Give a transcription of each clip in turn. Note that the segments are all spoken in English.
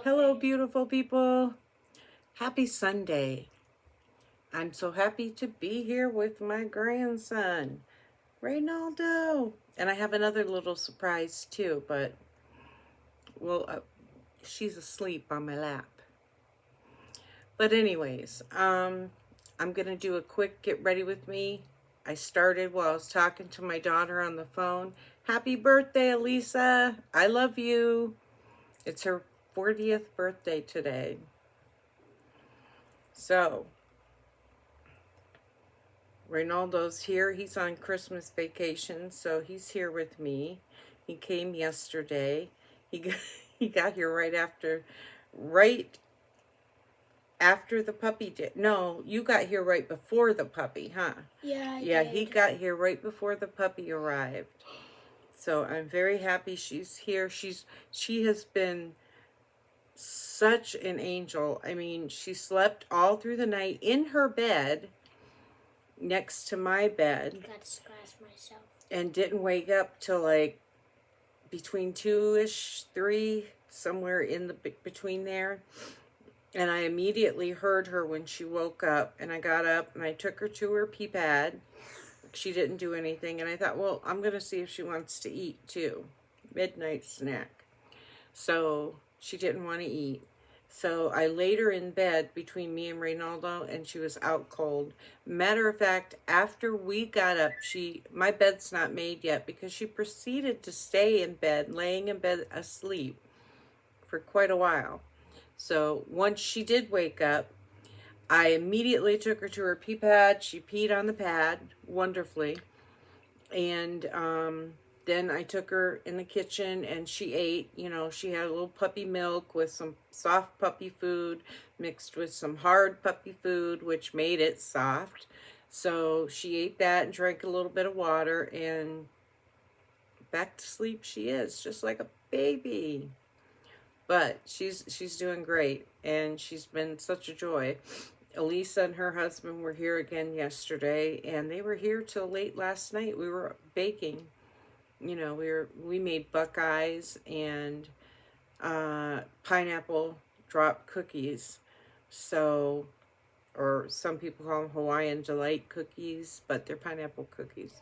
Hello, beautiful people. Happy Sunday. I'm so happy to be here with my grandson, Reynaldo. And I have another little surprise too, but well, she's asleep on my lap. But anyways, I'm going to do a quick get ready with me. I started while I was talking to my daughter on the phone. Happy birthday, Elisa. I love you. It's her 40th birthday today. So, Reynaldo's here. He's on Christmas vacation, so he's here with me. He came yesterday. He got here right after the puppy did. No, you got here right before the puppy, huh? Yeah, I did. He got here right before the puppy arrived. So I'm very happy she's here. She has been such an angel. I mean, she slept all through the night in her bed next to my bed. Got to scratch myself. And didn't wake up till like between 2-ish, 3, somewhere in the between there. And I immediately heard her when she woke up, and I got up and I took her to her pee pad. She didn't do anything, and I thought, well, I'm going to see if she wants to eat too. Midnight snack. So she didn't want to eat. So I laid her in bed between me and Reynaldo, and she was out cold. Matter of fact, after we got up, my bed's not made yet because she proceeded to stay in bed, laying in bed asleep for quite a while. So once she did wake up, I immediately took her to her pee pad. She peed on the pad wonderfully. And then I took her in the kitchen and she ate. You know, she had a little puppy milk with some soft puppy food mixed with some hard puppy food, which made it soft. So she ate that and drank a little bit of water, and back to sleep she is, just like a baby. But she's doing great, and she's been such a joy. Elisa and her husband were here again yesterday, and they were here till late last night. We were baking. You know, we made Buckeyes and pineapple drop cookies. So, or some people call them Hawaiian Delight cookies, but they're pineapple cookies.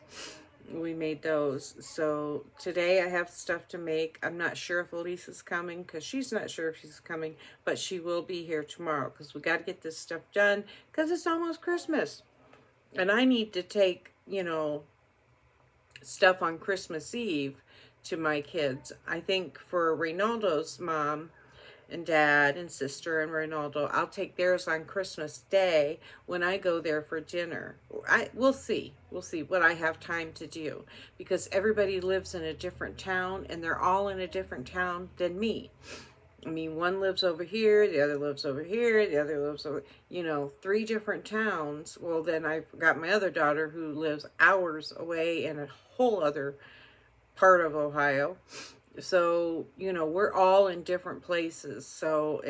We made those. So today I have stuff to make. I'm not sure if Elisa's coming because she's not sure if she's coming, but she will be here tomorrow because we got to get this stuff done because it's almost Christmas. And I need to take, you know, stuff on Christmas Eve to my kids. I think for Reynaldo's mom and dad and sister and Reynaldo, I'll take theirs on Christmas Day when I go there for dinner. We'll see what I have time to do, because everybody lives in a different town, and they're all in a different town than me. I mean, one lives over here, the other lives over here, the other lives over, 3 different towns. Well, then I've got my other daughter who lives hours away in a whole other part of Ohio. So, we're all in different places. So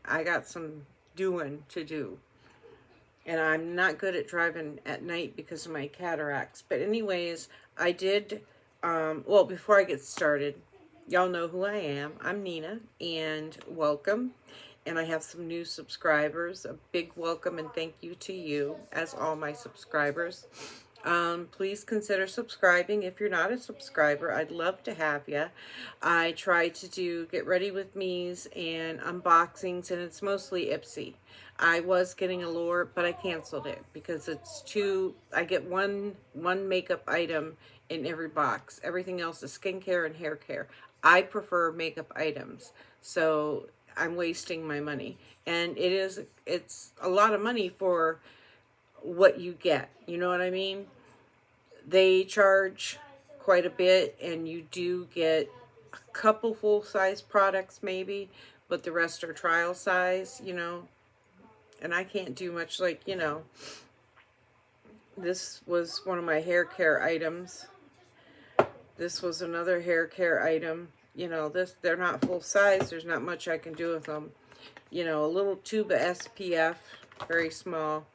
I got some doing to do. And I'm not good at driving at night because of my cataracts. But anyways, I did, well, before I get started, y'all know who I am. I'm Nina, and welcome. And I have some new subscribers. A big welcome and thank you to you, as all my subscribers. Please consider subscribing if you're not a subscriber. I'd love to have you. I try to do get ready with me's and unboxings, and it's mostly Ipsy. I was getting Allure, but I canceled it because it's I get one makeup item in every box. Everything else is skincare and hair care. I prefer makeup items, so I'm wasting my money. And it's a lot of money for what you get. You know what I mean? They charge quite a bit, and you do get a couple full-size products maybe, but the rest are trial size, and I can't do much. Like, this was one of my hair care items. This was another hair care item. They're not full size. There's not much I can do with them. A little tube of SPF, very small.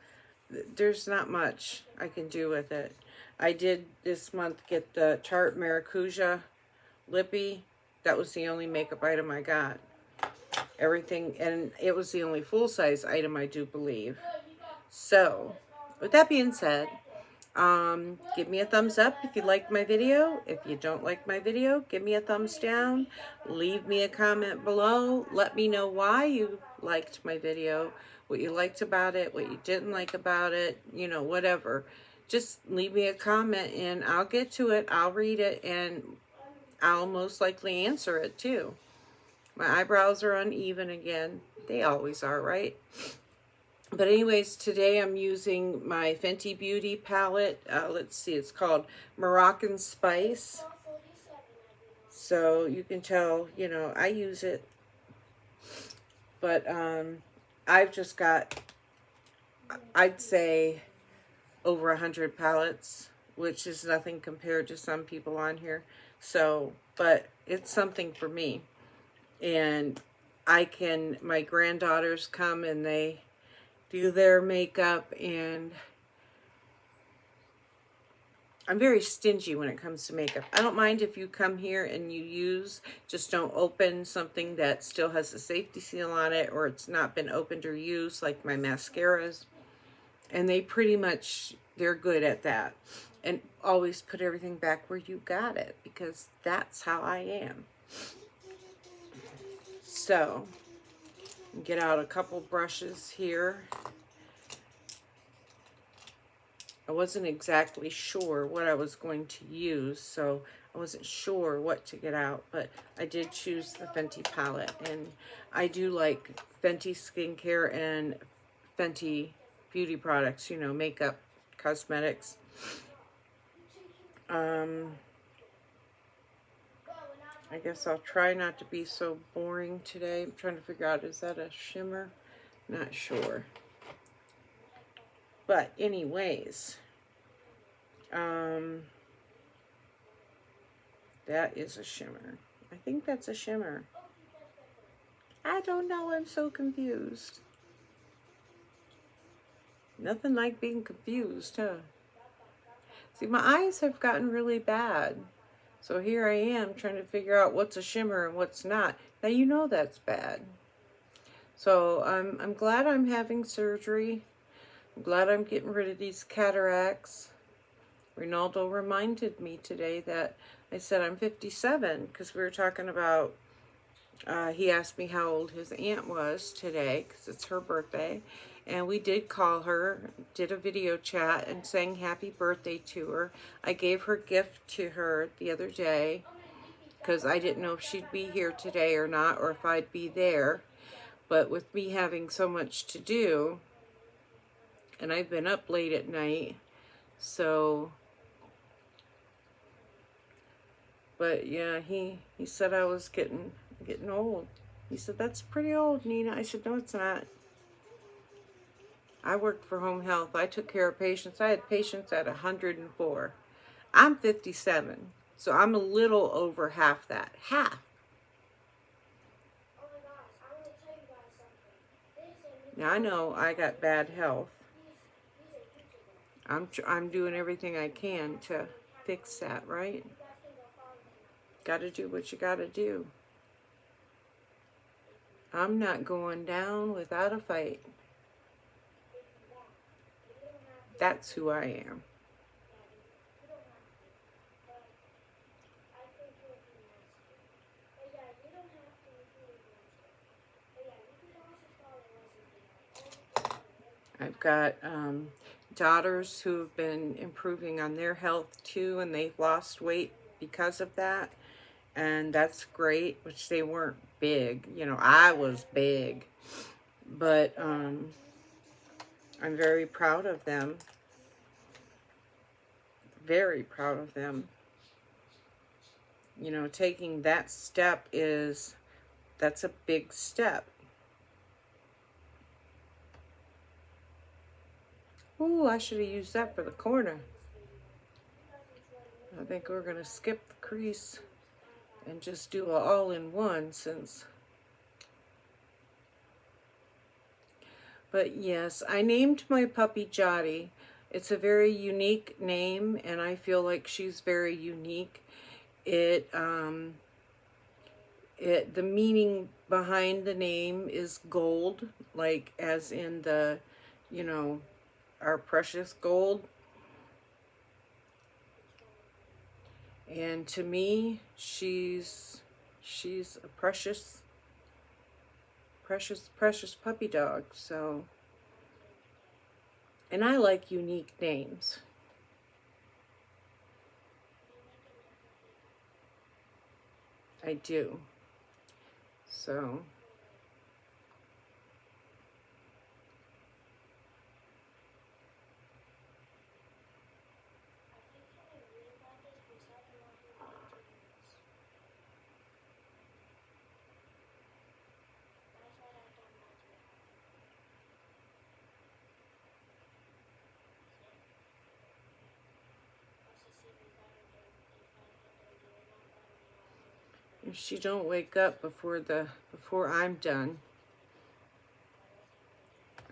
There's not much I can do with it. I did this month get the Tarte Maracuja Lippy. That was the only makeup item I got. Everything, and it was the only full-size item, I do believe. So, with that being said, give me a thumbs up if you liked my video. If you don't like my video, give me a thumbs down. Leave me a comment below. Let me know why you liked my video, what you liked about it, what you didn't like about it, you know, whatever. Just leave me a comment and I'll get to it. I'll read it and I'll most likely answer it too. My eyebrows are uneven again. They always are, right? But anyways, today I'm using my Fenty Beauty palette. Let's see, it's called Moroccan Spice. So you can tell, you know, I use it. But I've just got, I'd say, over 100 palettes, which is nothing compared to some people on here. So, but it's something for me. And my granddaughters come and they do their makeup, and I'm very stingy when it comes to makeup. I don't mind if you come here and you use, just don't open something that still has a safety seal on it or it's not been opened or used, like my mascaras. And they pretty much, they're good at that. And always put everything back where you got it, because that's how I am. So, get out a couple brushes here. I wasn't exactly sure what I was going to use, so I wasn't sure what to get out, but I did choose the Fenty palette, and I do like Fenty skincare and Fenty beauty products, you know, makeup, cosmetics. I guess I'll try not to be so boring today. I'm trying to figure out, is that a shimmer? Not sure. But anyways, that is a shimmer. I think that's a shimmer. I don't know, I'm so confused. Nothing like being confused, huh? See, my eyes have gotten really bad. So here I am trying to figure out what's a shimmer and what's not. Now you know that's bad. So I'm glad I'm having surgery. I'm glad I'm getting rid of these cataracts. Ronaldo reminded me today that I said I'm 57 because we were talking about, he asked me how old his aunt was today because it's her birthday. And we did call her, did a video chat, and sang happy birthday to her. I gave her gift to her the other day because I didn't know if she'd be here today or not, or if I'd be there. But with me having so much to do, and I've been up late at night, so... But yeah, he said I was getting old. He said, that's pretty old, Nina. I said, no, it's not. I worked for home health. I took care of patients. I had patients at 104. I'm 57, so I'm a little over half that. Half. Now, I know I got bad health. I'm doing everything I can to fix that, right? Got to do what you got to do. I'm not going down without a fight. That's who I am. I've got daughters who have been improving on their health too, and they've lost weight because of that. And that's great, which they weren't big. You know, I was big. But I'm very proud of them. Very proud of them. You know, taking that step that's a big step. Ooh, I should have used that for the corner. I think we're going to skip the crease and just do an all-in-one since... But yes, I named my puppy Jotty. It's a very unique name, and I feel like she's very unique. The meaning behind the name is gold, like as in the, you know, our precious gold. And to me, she's a precious, precious, precious puppy dog. So, and I like unique names. I do. So, if she don't wake up before I'm done,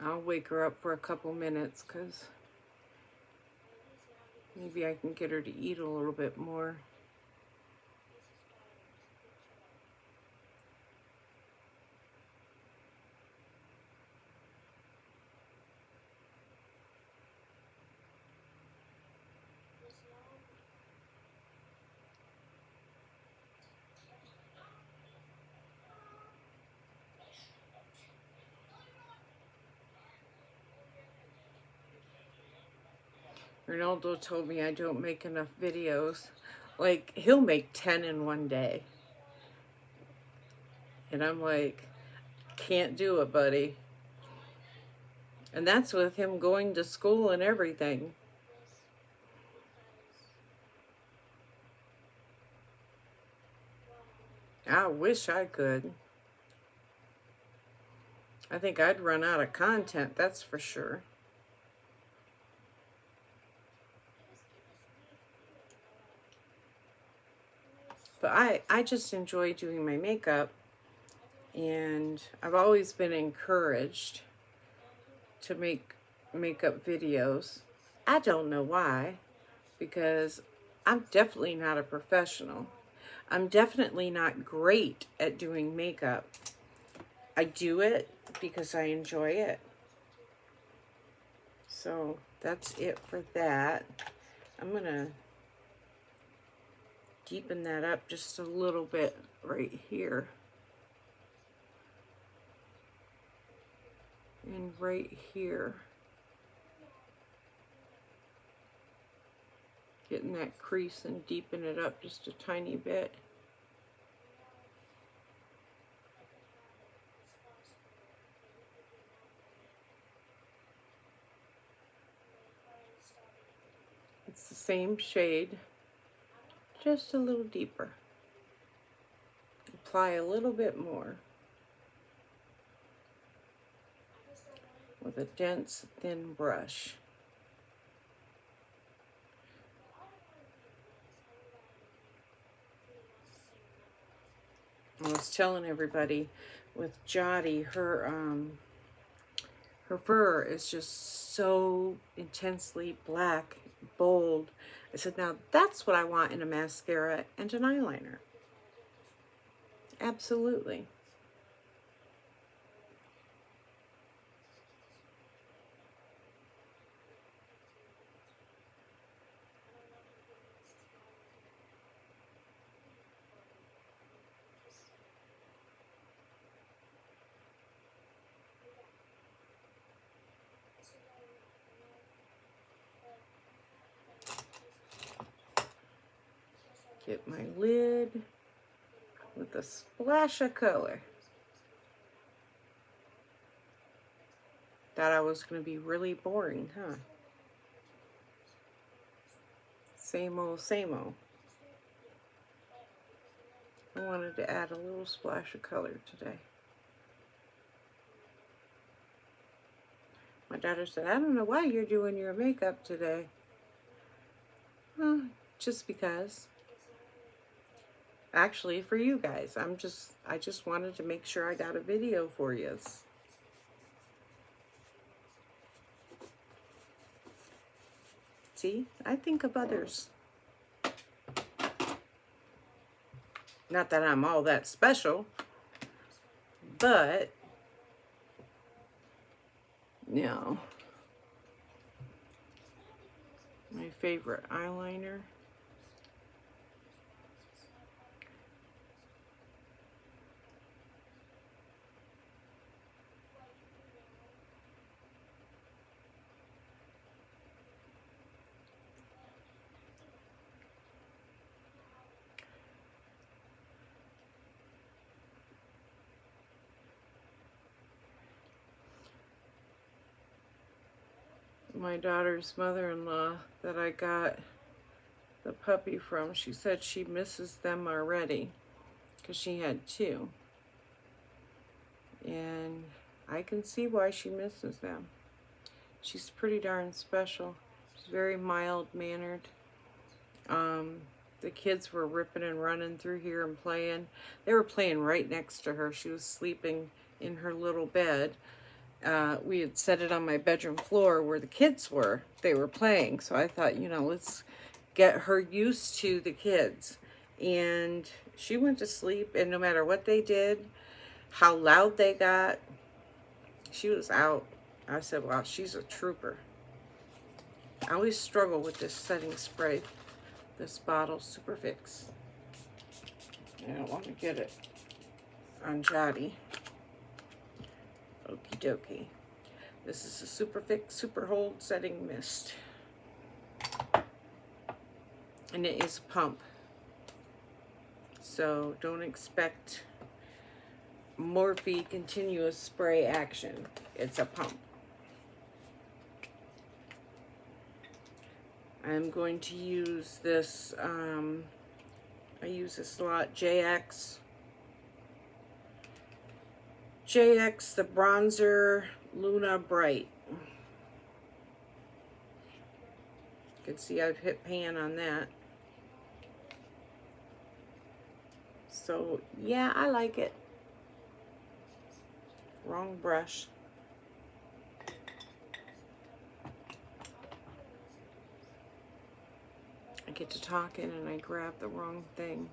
I'll wake her up for a couple minutes, because maybe I can get her to eat a little bit more. Ronaldo told me I don't make enough videos. Like, he'll make 10 in one day. And I'm like, can't do it, buddy. And that's with him going to school and everything. I wish I could. I think I'd run out of content, that's for sure. But I just enjoy doing my makeup, and I've always been encouraged to make makeup videos. I don't know why, because I'm definitely not a professional. I'm definitely not great at doing makeup. I do it because I enjoy it. So that's it for that. I'm going to deepen that up just a little bit right here. And right here. Getting that crease and deepen it up just a tiny bit. It's the same shade, just a little deeper. Apply a little bit more with a dense, thin brush. I was telling everybody with Jotty, her fur is just so intensely black, bold. I said, now that's what I want in a mascara and an eyeliner. Absolutely. Get my lid with a splash of color. Thought I was going to be really boring, huh? Same old, same old. I wanted to add a little splash of color today. My daughter said, I don't know why you're doing your makeup today. Well, just because. Actually, for you guys. I just wanted to make sure I got a video for you. See, I think of others. Not that I'm all that special, but, you know, my favorite eyeliner. My daughter's mother-in-law that I got the puppy from, she said she misses them already because she had two. And I can see why she misses them. She's pretty darn special. She's very mild-mannered. The kids were ripping and running through here and playing. They were playing right next to her. She was sleeping in her little bed. We had set it on my bedroom floor where the kids were. They were playing. So I thought, you know, let's get her used to the kids. And she went to sleep, and no matter what they did, how loud they got, she was out. I said, wow, she's a trooper. I always struggle with this setting spray, this bottle, Superfix. I don't want to get it on Jotty. Okie dokie. This is a Superfix Super Hold Setting Mist. And it is a pump. So don't expect Morphe continuous spray action. It's a pump. I'm going to use this, I use this a lot, JX, the Bronzer Luna Bright. You can see I've hit pan on that. So, yeah, I like it. Wrong brush. I get to talking and I grab the wrong thing.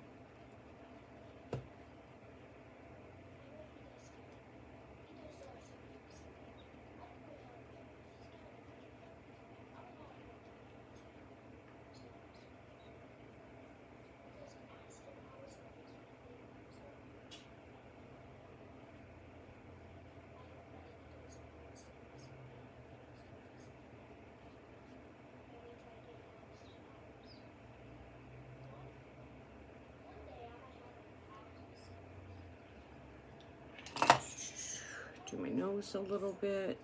Do my nose a little bit.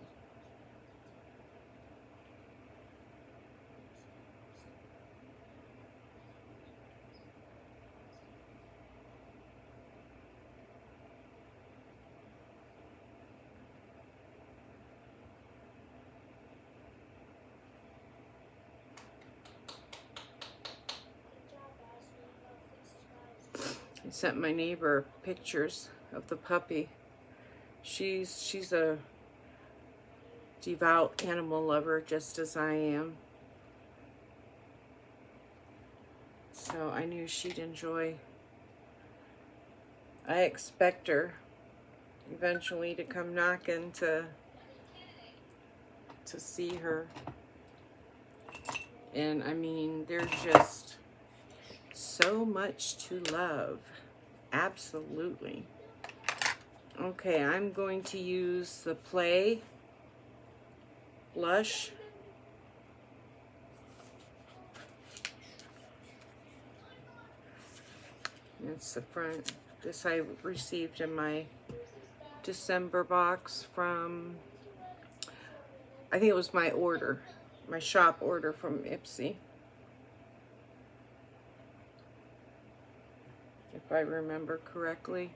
I sent my neighbor pictures of the puppy. She's a devout animal lover, just as I am. So I knew she'd enjoy. I expect her eventually to come knocking to see her. And I mean, there's just so much to love. Absolutely. Okay, I'm going to use the Play blush. It's the front. This I received in my December box from, I think it was my order, my shop order from Ipsy, if I remember correctly.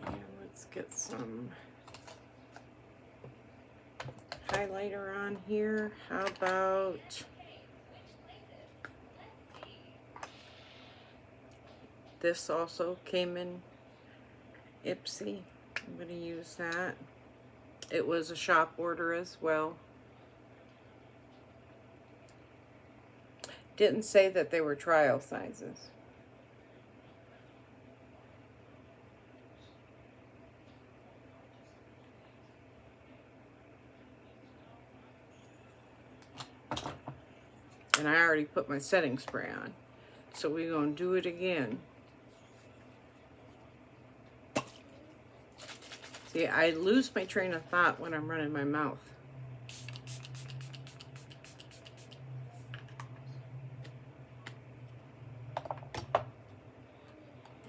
And let's get some highlighter on here. How about this? Also came in Ipsy. I'm going to use that. It was a shop order as well. Didn't say that they were trial sizes. And I already put my setting spray on. So we're going to do it again. See, I lose my train of thought when I'm running my mouth.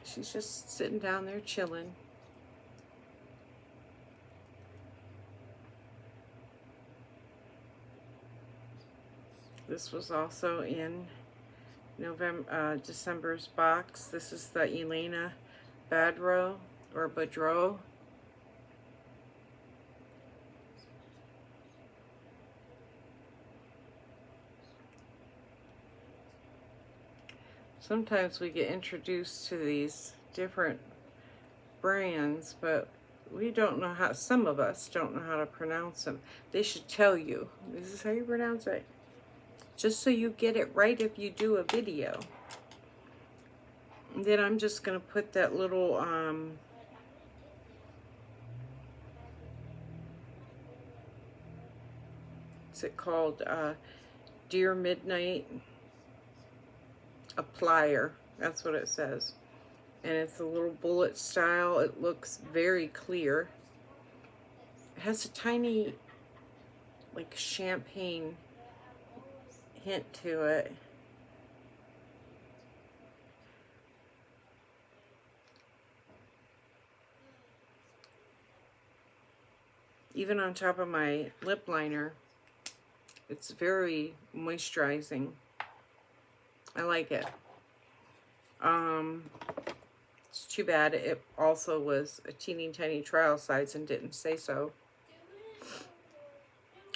She's just sitting down there chilling. This was also in December's box. This is the Elena Badreau. Sometimes we get introduced to these different brands, but we don't know how, some of us don't know how to pronounce them. They should tell you, this is how you pronounce it. Just so you get it right if you do a video. And then I'm just going to put that little, what's it called? Dear Midnight applier. That's what it says. And it's a little bullet style. It looks very clear. It has a tiny, like, champagne hint to it. Even on top of my lip liner, it's very moisturizing. I like it. It's too bad it also was a teeny tiny trial size and didn't say so.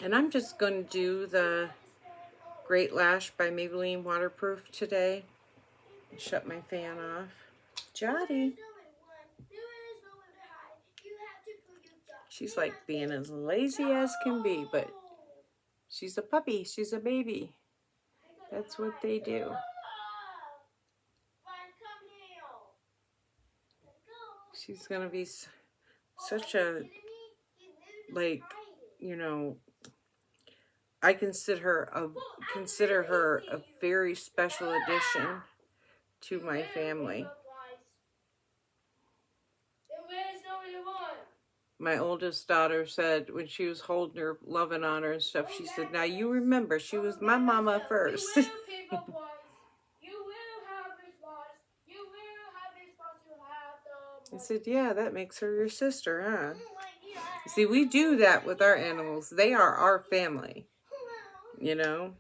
And I'm just going to do the Great Lash by Maybelline Waterproof today. Shut my fan off. Jotty. She's like being as lazy as can be, but she's a puppy. She's a baby. That's what they do. She's going to be such a, like, you know, I consider her a very special addition to my family. My oldest daughter said when she was holding her, loving on her and stuff, she said, now you remember, she was my mama first. I said, yeah, that makes her your sister, huh? See, we do that with our animals. They are our family, you know?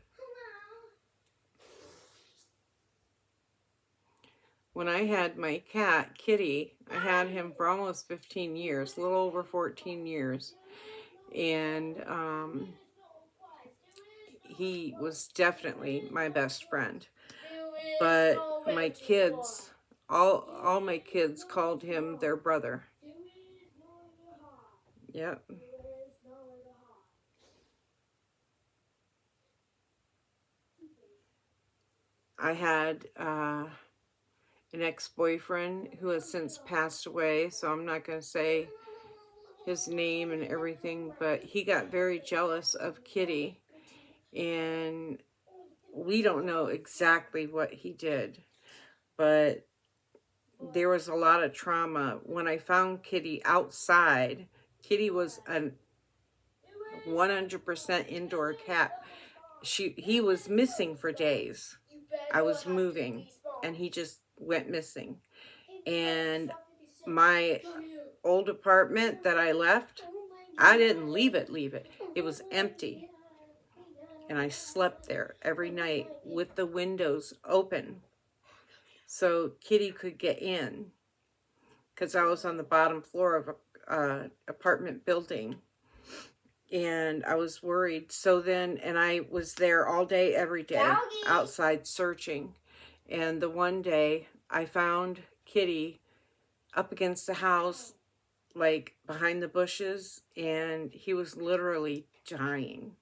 When I had my cat, Kitty, I had him for almost 15 years, a little over 14 years. And he was definitely my best friend. But my kids, all my kids called him their brother. Yep. I had an ex-boyfriend who has since passed away, so I'm not going to say his name and everything, but he got very jealous of Kitty, and we don't know exactly what he did, but there was a lot of trauma. When I found Kitty outside, Kitty was a 100% indoor cat. He was missing for days. I was moving and he just went missing. And my old apartment that I left, I didn't leave it. It was empty. And I slept there every night with the windows open so Kitty could get in, because I was on the bottom floor of a apartment building. And I was worried. So then, and I was there all day, every day, outside searching. And the one day I found Kitty up against the house, like behind the bushes, and he was literally dying.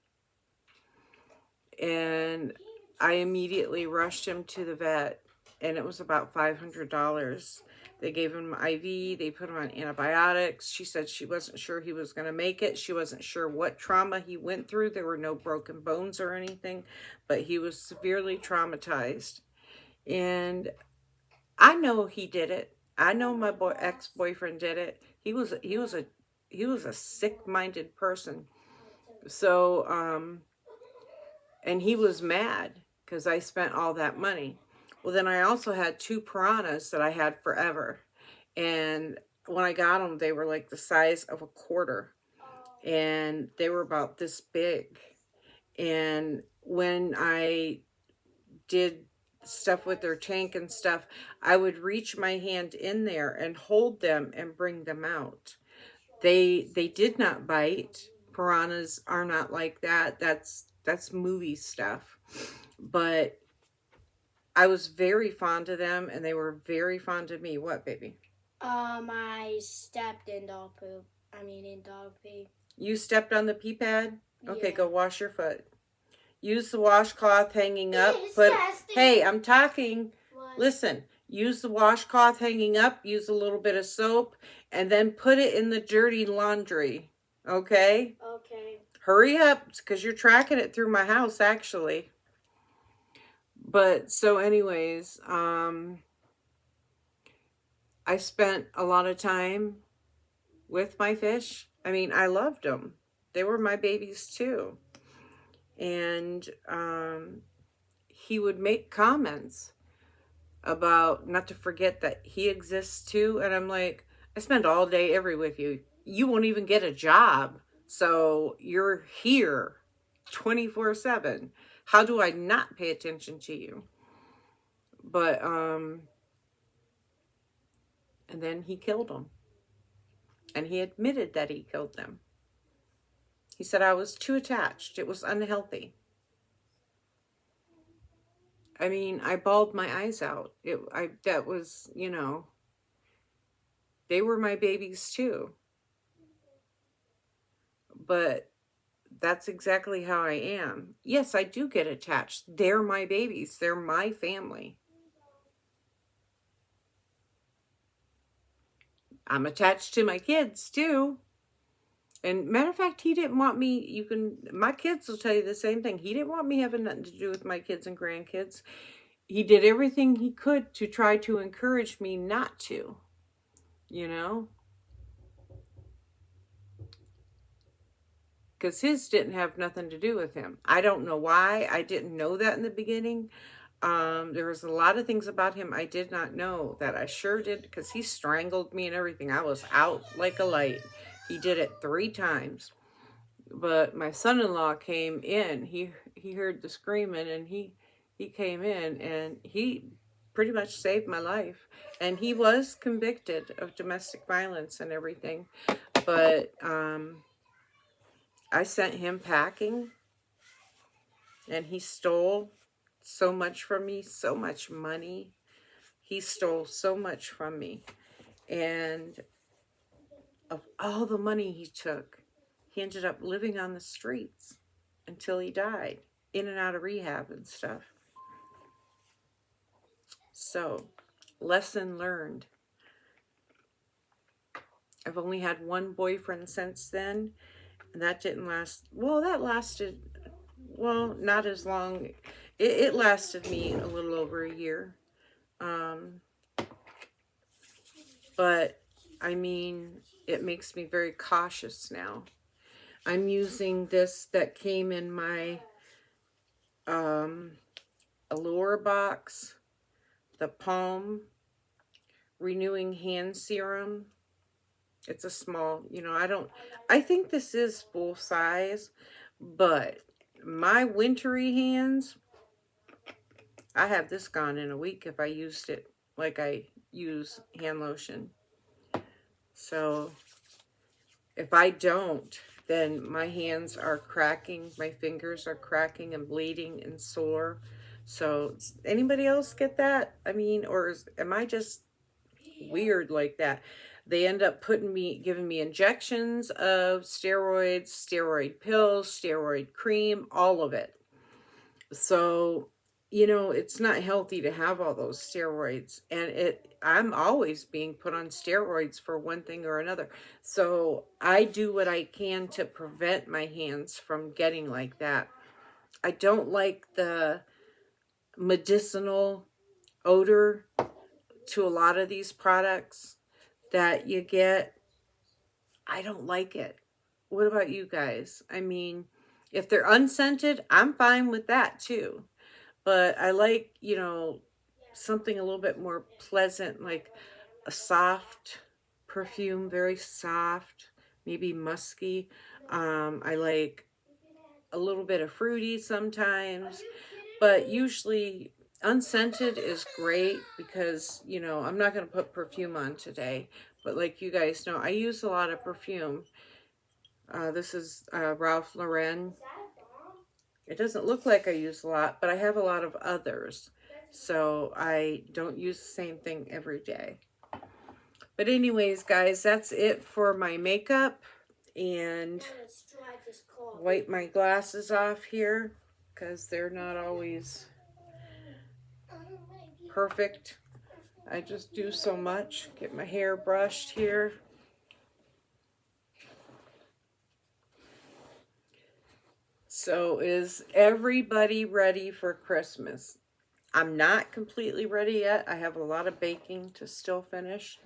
And I immediately rushed him to the vet, and it was about $500. They gave him IV. They put him on antibiotics. She said she wasn't sure he was going to make it. She wasn't sure what trauma he went through. There were no broken bones or anything, but he was severely traumatized. And I know he did it. I know my ex-boyfriend did it. He was a sick-minded person. So and he was mad because I spent all that money. Well, then I also had 2 piranhas that I had forever. And when I got them, they were like the size of a quarter. And they were about this big. And when I did stuff with their tank and stuff, I would reach my hand in there and hold them and bring them out. They did not bite. Piranhas are not like that. That's movie stuff. But I was very fond of them, and they were very fond of me. What, baby? I stepped in dog poop. In dog pee. You stepped on the pee pad? Okay, Yeah. go wash your foot. Use the washcloth hanging up. But hey, I'm talking. What? Listen, use the washcloth hanging up. Use a little bit of soap, and then put it in the dirty laundry. Okay? Okay. Hurry up, because you're tracking it through my house, actually. But so anyways, I spent a lot of time with my fish. I loved them. They were my babies too. And he would make comments about not to forget that he exists too. And I'm like, I spend all day every with you. You won't even get a job. So you're here 24/7. How do I not pay attention to you? But and then he killed them. And he admitted that he killed them. He said I was too attached. It was unhealthy. I bawled my eyes out. That was, they were my babies too. But that's exactly how I am. Yes, I do get attached. They're my babies. They're my family. I'm attached to my kids too. And matter of fact, he didn't want me, my kids will tell you the same thing. He didn't want me having nothing to do with my kids and grandkids. He did everything he could to try to encourage me not to, because his didn't have nothing to do with him. I don't know why. I didn't know that in the beginning. There was a lot of things about him I did not know that I sure did, because he strangled me and everything. I was out like a light. He did it 3 times. But my son-in-law came in. He heard the screaming, and he came in, and he pretty much saved my life. And he was convicted of domestic violence and everything. But I sent him packing, and he stole so much from me, so much money. He stole so much from me. And of all the money he took, he ended up living on the streets until he died, in and out of rehab and stuff. So, lesson learned. I've only had one boyfriend since then, and that didn't last. Well, that lasted, not as long. It lasted me a little over a year. But, it makes me very cautious now. I'm using this that came in my Allure box, the Palm Renewing Hand Serum. It's a small, I think this is full size, but my wintry hands, I have this gone in a week if I used it like I use hand lotion. So if I don't, then my hands are cracking, my fingers are cracking and bleeding and sore. So anybody else get that? Or am I just weird like that? They end up giving me injections of steroids, steroid pills, steroid cream, all of it. So you know, it's not healthy to have all those steroids. And I'm always being put on steroids for one thing or another. So I do what I can to prevent my hands from getting like that. I don't like the medicinal odor to a lot of these products that you get. I don't like it. What about you guys? I mean, if they're unscented, I'm fine with that too. But I like, you know, something a little bit more pleasant, like a soft perfume, very soft, maybe musky. I like a little bit of fruity sometimes, but usually unscented is great because, you know, I'm not going to put perfume on today. But like you guys know, I use a lot of perfume. This is Ralph Lauren. It doesn't look like I use a lot, but I have a lot of others. So I don't use the same thing every day. But anyways, guys, that's it for my makeup. And wipe my glasses off here because they're not always perfect. I just do so much. Get my hair brushed here. So is everybody ready for Christmas? I'm not completely ready yet. I have a lot of baking to still finish.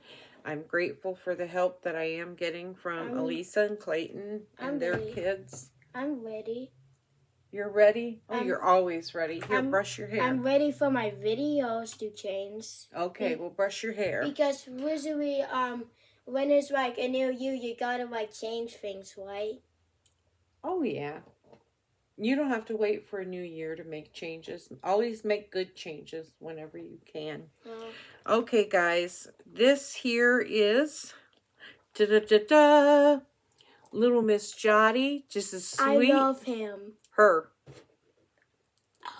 I'm grateful for the help that I am getting from Elisa and Clayton and their kids. I'm ready. You're ready? Oh, you're always ready. Here, brush your hair. I'm ready for my videos to change. Okay, well, brush your hair. Because usually, when it's like a new year, you gotta like change things, right? Oh, yeah. You don't have to wait for a new year to make changes. Always make good changes whenever you can. Okay, guys. This here is Little Miss Jotty. Just as sweet. I love him. Her.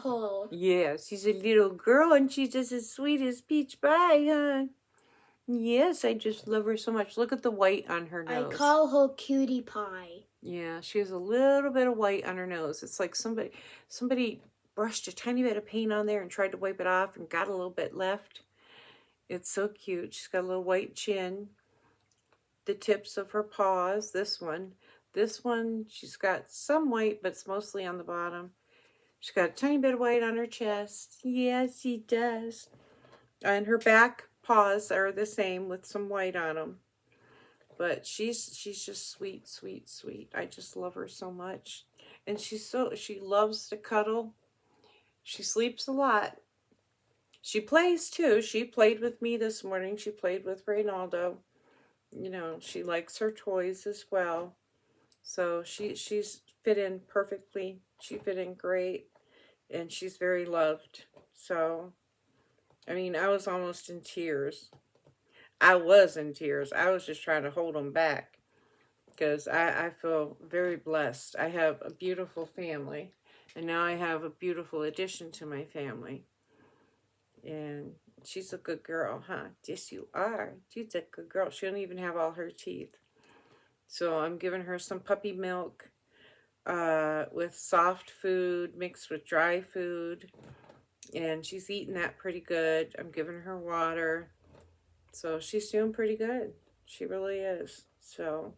Oh. Yeah, she's a little girl and she's just as sweet as peach pie, huh? Yes, I just love her so much. Look at the white on her nose. I call her Cutie Pie. Yeah, she has a little bit of white on her nose. It's like somebody brushed a tiny bit of paint on there and tried to wipe it off and got a little bit left. It's so cute. She's got a little white chin. The tips of her paws. This one, she's got some white, but it's mostly on the bottom. She's got a tiny bit of white on her chest. Yes, she does. And her back paws are the same with some white on them. But she's just sweet, sweet, sweet. I just love her so much. And she loves to cuddle. She sleeps a lot. She plays too. She played with me this morning. She played with Reynaldo. You know, she likes her toys as well. So she's fit in perfectly. She fit in great. And she's very loved. So, I mean, I was almost in tears. I was in tears. I was just trying to hold them back because I feel very blessed. I have a beautiful family, and now I have a beautiful addition to my family. And she's a good girl, huh? Yes, you are. She's a good girl. She don't even have all her teeth. So I'm giving her some puppy milk with soft food mixed with dry food. And she's eating that pretty good. I'm giving her water. So she's doing pretty good. She really is. So,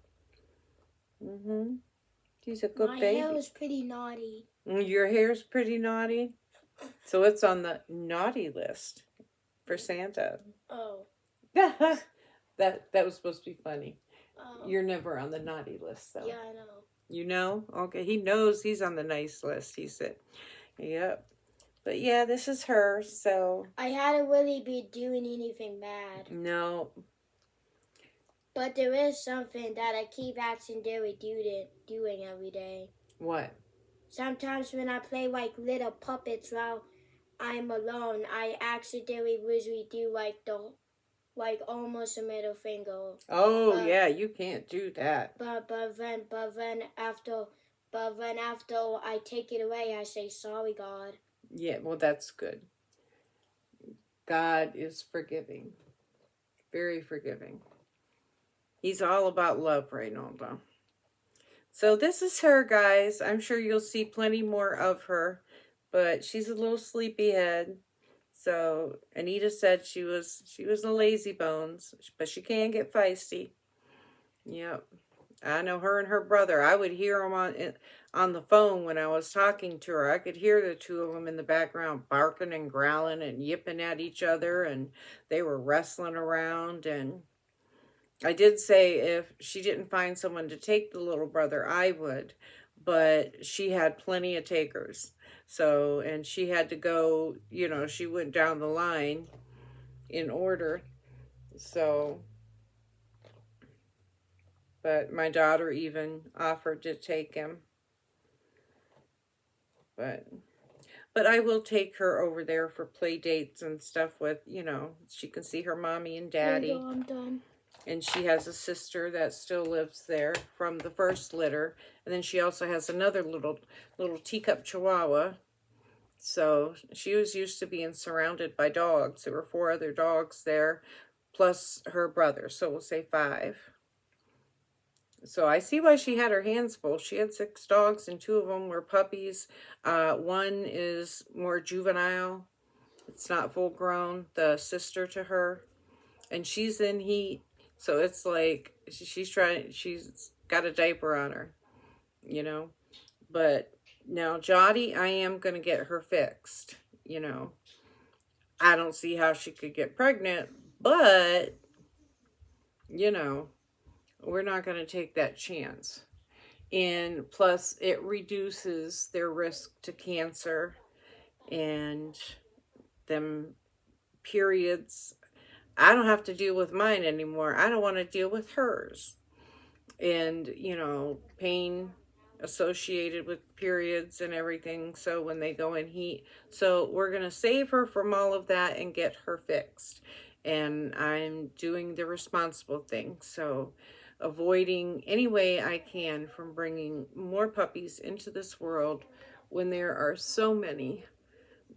she's a good baby. My hair was pretty naughty. Your hair's pretty naughty? So it's on the naughty list for Santa. Oh. That was supposed to be funny. Oh. You're never on the naughty list, though. Yeah, I know. You know? Okay, he knows he's on the nice list, he said. Yep. But yeah, this is her, so. I hadn't really been doing anything bad. No. But there is something that I keep accidentally doing every day. What? Sometimes when I play like little puppets while I'm alone, I accidentally usually do like almost a middle finger. Oh yeah, you can't do that. But then after I take it away, I say sorry, God. Yeah, well, that's good. God is forgiving. Very forgiving. He's all about love, Reynaldo. So this is her, guys. I'm sure you'll see plenty more of her but she's a little sleepyhead. So Anita said she was a lazy bones, but she can get feisty. Yep. I know her and her brother. I would hear them on the phone when I was talking to her. I could hear the two of them in the background barking and growling and yipping at each other, and they were wrestling around. And I did say if she didn't find someone to take the little brother, I would, but she had plenty of takers. So, and she had to go, she went down the line in order. So, but my daughter even offered to take him. But I will take her over there for play dates and stuff with, she can see her mommy and daddy. There you go, I'm done. And she has a sister that still lives there from the first litter. And then she also has another little teacup chihuahua. So she was used to being surrounded by dogs. There were 4 other dogs there, plus her brother. So we'll say 5. So I see why she had her hands full. She had 6 dogs and 2 of them were puppies. One is more juvenile. It's not full grown, the sister to her. And she's in heat. So it's like she's got a diaper on her, But now Jotty, I am going to get her fixed, I don't see how she could get pregnant, but, we're not going to take that chance. And plus, it reduces their risk to cancer and them periods. I don't have to deal with mine anymore. I don't want to deal with hers. And, pain associated with periods and everything. So when they go in heat. So we're going to save her from all of that and get her fixed. And I'm doing the responsible thing. So avoiding any way I can from bringing more puppies into this world when there are so many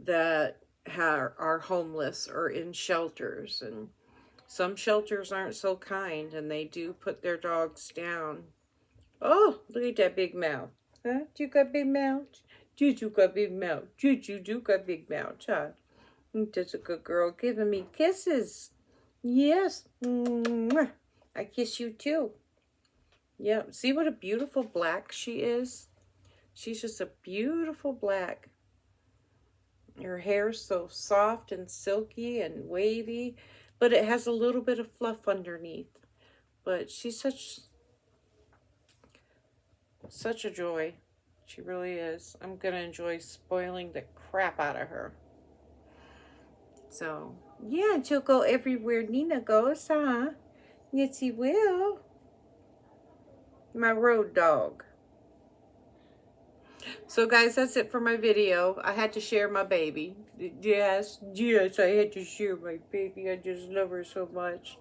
that are homeless or in shelters. And some shelters aren't so kind and they do put their dogs down. Oh, look at that big mouth. Huh? You got big mouth? Juju got big mouth. Juju do got big mouth, huh? That's a good girl giving me kisses. Yes. Mwah. I kiss you too. Yeah. See what a beautiful black she is? She's just a beautiful black. Her hair's so soft and silky and wavy, but it has a little bit of fluff underneath. But she's such a joy. She really is. I'm going to enjoy spoiling the crap out of her. So, yeah, she'll go everywhere Nina goes, huh? Yes, he will. My road dog. So, guys, that's it for my video. I had to share my baby. Yes, I had to share my baby. I just love her so much.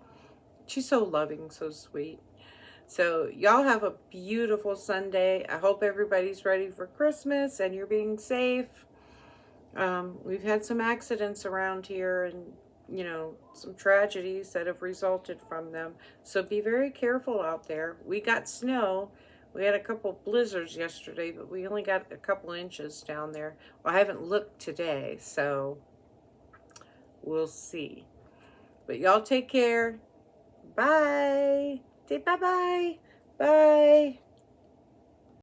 She's so loving, so sweet. So, y'all have a beautiful Sunday. I hope everybody's ready for Christmas and you're being safe. We've had some accidents around here and, some tragedies that have resulted from them. So be very careful out there. We got snow. We had a couple blizzards yesterday, but we only got a couple inches down there. Well, I haven't looked today, so we'll see. But y'all take care. Bye. Say bye-bye. Bye.